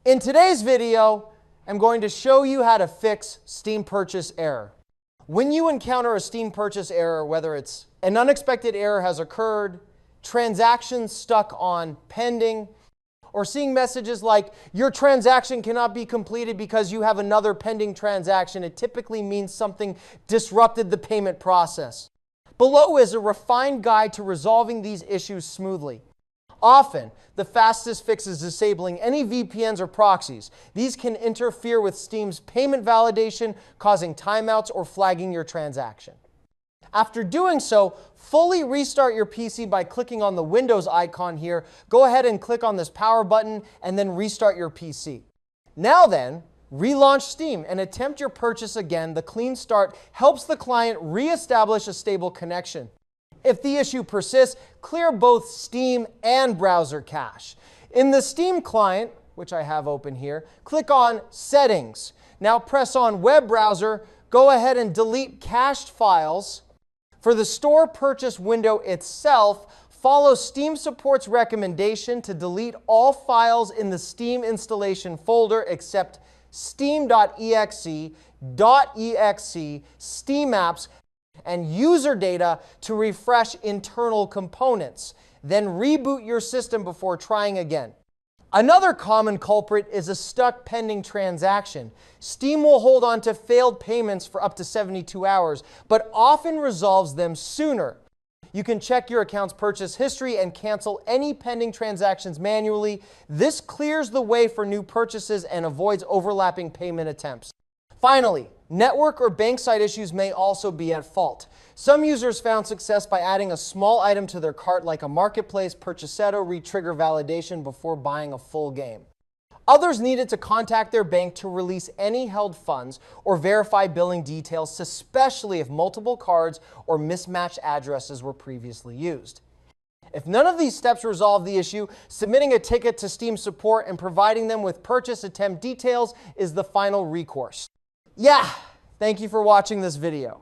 In today's video, I'm going to show you how to fix Steam purchase error. When you encounter a Steam purchase error, whether it's an unexpected error has occurred, transactions stuck on pending, or seeing messages like your transaction cannot be completed because you have another pending transaction, it typically means something disrupted the payment process. Below is a refined guide to resolving these issues smoothly. Often, the fastest fix is disabling any VPNs or proxies. These can interfere with Steam's payment validation, causing timeouts or flagging your transaction. After doing so, fully restart your PC by clicking on the Windows icon here. Go ahead and click on this power button and then restart your PC. Now then, relaunch Steam and attempt your purchase again. The clean start helps the client reestablish a stable connection. If the issue persists, clear both Steam and browser cache. In the Steam client, which I have open here, click on Settings. Now press on Web Browser. Go ahead and delete cached files. For the store purchase window itself, follow Steam Support's recommendation to delete all files in the Steam installation folder except steam.exe, .exe, Steam apps, and user data to refresh internal components. Then reboot your system before trying again. Another common culprit is a stuck pending transaction. Steam will hold on to failed payments for up to 72 hours, but often resolves them sooner. You can check your account's purchase history and cancel any pending transactions manually. This clears the way for new purchases and avoids overlapping payment attempts. Finally, network or bank site issues may also be at fault. Some users found success by adding a small item to their cart like a marketplace purchasetto re-trigger validation before buying a full game. Others needed to contact their bank to release any held funds or verify billing details, especially if multiple cards or mismatched addresses were previously used. If none of these steps resolve the issue, submitting a ticket to Steam support and providing them with purchase attempt details is the final recourse. Yeah, thank you for watching this video.